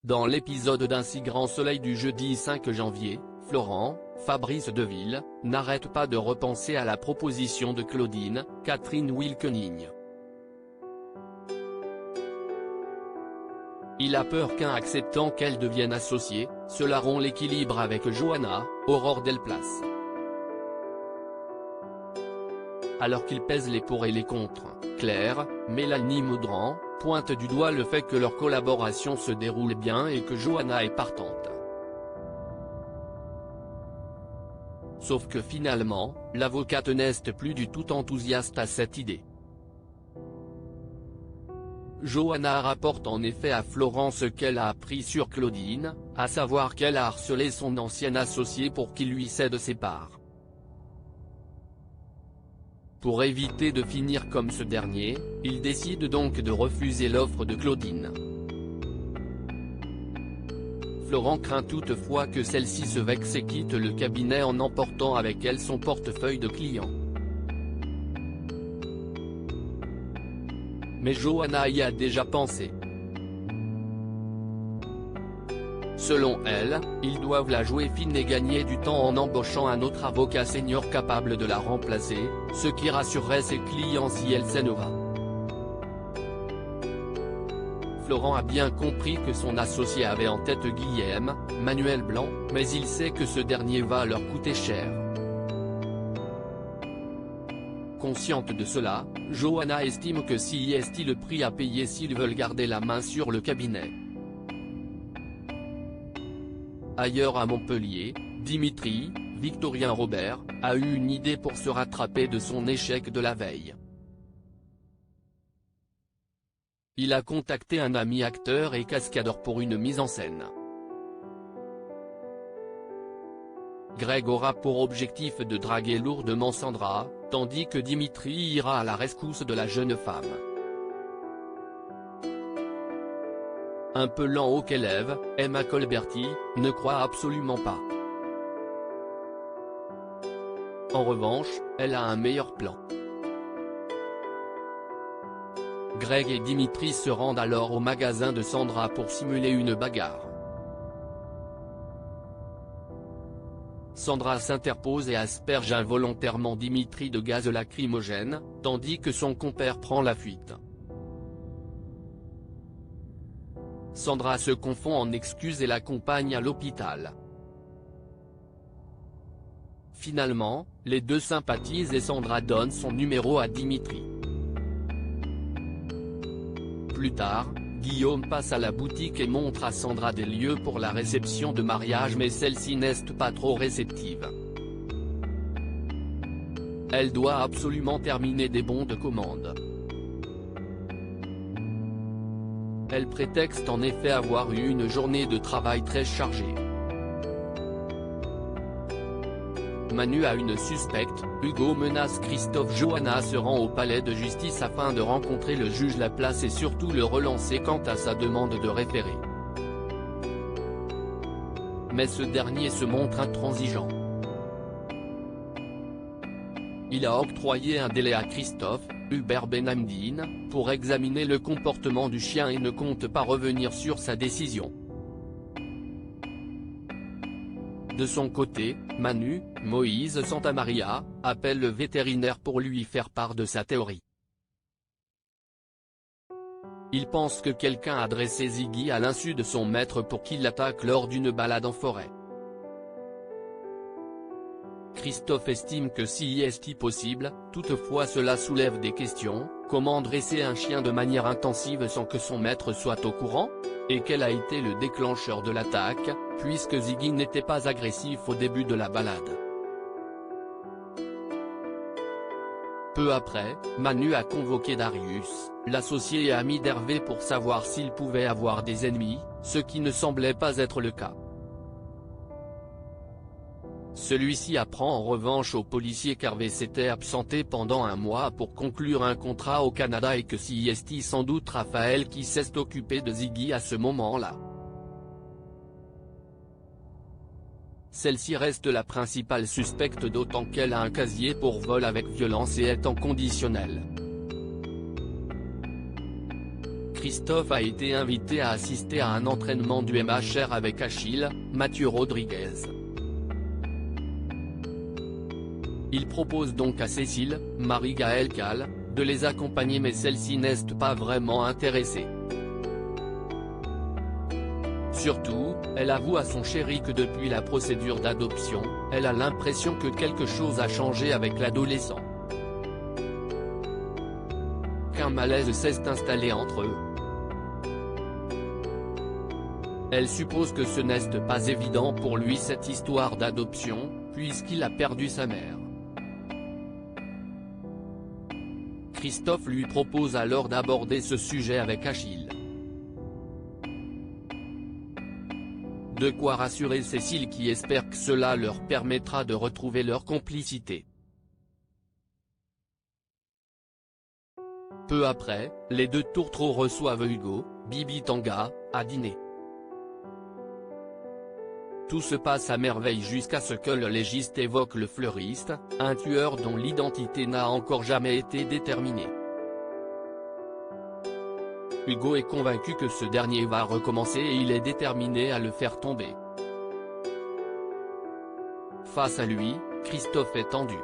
Dans l'épisode d'Un si grand soleil du jeudi 5 janvier, Florent, Fabrice Deville, n'arrête pas de repenser à la proposition de Claudine, Catherine Wilkening. Il a peur qu'en acceptant qu'elle devienne associée, cela rompt l'équilibre avec Johanna, Aurore Delplace. Alors qu'il pèse les pour et les contre, Claire, Mélanie Maudran, pointe du doigt le fait que leur collaboration se déroule bien et que Johanna est partante. Sauf que finalement, l'avocate n'est plus du tout enthousiaste à cette idée. Johanna rapporte en effet à Florent ce qu'elle a appris sur Claudine, à savoir qu'elle a harcelé son ancien associé pour qu'il lui cède ses parts. Pour éviter de finir comme ce dernier, il décide donc de refuser l'offre de Claudine. Florent craint toutefois que celle-ci se vexe et quitte le cabinet en emportant avec elle son portefeuille de clients. Mais Johanna y a déjà pensé. Selon elle, ils doivent la jouer fine et gagner du temps en embauchant un autre avocat senior capable de la remplacer, ce qui rassurerait ses clients si elle s'en va. Florent a bien compris que son associé avait en tête Guillaume, Manuel Blanc, mais il sait que ce dernier va leur coûter cher. Consciente de cela, Johanna estime que si est le prix à payer s'ils veulent garder la main sur le cabinet. Ailleurs à Montpellier, Dimitri, Victorien Robert, a eu une idée pour se rattraper de son échec de la veille. Il a contacté un ami acteur et cascadeur pour une mise en scène. Greg aura pour objectif de draguer lourdement Sandra, tandis que Dimitri ira à la rescousse de la jeune femme. Un peu lent au qu'élève, Emma Colberti, ne croit absolument pas. En revanche, elle a un meilleur plan. Greg et Dimitri se rendent alors au magasin de Sandra pour simuler une bagarre. Sandra s'interpose et asperge involontairement Dimitri de gaz lacrymogène, tandis que son compère prend la fuite. Sandra se confond en excuses et l'accompagne à l'hôpital. Finalement, les deux sympathisent et Sandra donne son numéro à Dimitri. Plus tard, Guillaume passe à la boutique et montre à Sandra des lieux pour la réception de mariage mais celle-ci n'est pas trop réceptive. Elle doit absolument terminer des bons de commande. Elle prétexte en effet avoir eu une journée de travail très chargée. Manu a une suspecte, Hugo menace Christophe. Johanna se rend au palais de justice afin de rencontrer le juge Laplace et surtout le relancer quant à sa demande de référé. Mais ce dernier se montre intransigeant. Il a octroyé un délai à Christophe, Hubert Benhamdine, pour examiner le comportement du chien et ne compte pas revenir sur sa décision. De son côté, Manu, Moïse Santamaria, appelle le vétérinaire pour lui faire part de sa théorie. Il pense que quelqu'un a dressé Ziggy à l'insu de son maître pour qu'il l'attaque lors d'une balade en forêt. Christophe estime que si est possible, toutefois cela soulève des questions, comment dresser un chien de manière intensive sans que son maître soit au courant ? Et quel a été le déclencheur de l'attaque, puisque Ziggy n'était pas agressif au début de la balade. Peu après, Manu a convoqué Darius, l'associé et ami d'Hervé pour savoir s'il pouvait avoir des ennemis, ce qui ne semblait pas être le cas. Celui-ci apprend en revanche au policier qu'Hervé s'était absenté pendant un mois pour conclure un contrat au Canada et que si est sans doute Raphaël qui s'est occupé de Ziggy à ce moment-là. Celle-ci reste la principale suspecte d'autant qu'elle a un casier pour vol avec violence et est en conditionnel. Christophe a été invité à assister à un entraînement du MHR avec Achille, Mathieu Rodriguez. Il propose donc à Cécile, Marie-Gaëlle Cal, de les accompagner, mais celle-ci n'est pas vraiment intéressée. Surtout, elle avoue à son chéri que depuis la procédure d'adoption, elle a l'impression que quelque chose a changé avec l'adolescent. Qu'un malaise s'est installé entre eux. Elle suppose que ce n'est pas évident pour lui cette histoire d'adoption, puisqu'il a perdu sa mère. Christophe lui propose alors d'aborder ce sujet avec Achille. De quoi rassurer Cécile qui espère que cela leur permettra de retrouver leur complicité. Peu après, les deux tourtereaux reçoivent Hugo, Bibi Tanga, à dîner. Tout se passe à merveille jusqu'à ce que le légiste évoque le fleuriste, un tueur dont l'identité n'a encore jamais été déterminée. Hugo est convaincu que ce dernier va recommencer et il est déterminé à le faire tomber. Face à lui, Christophe est tendu.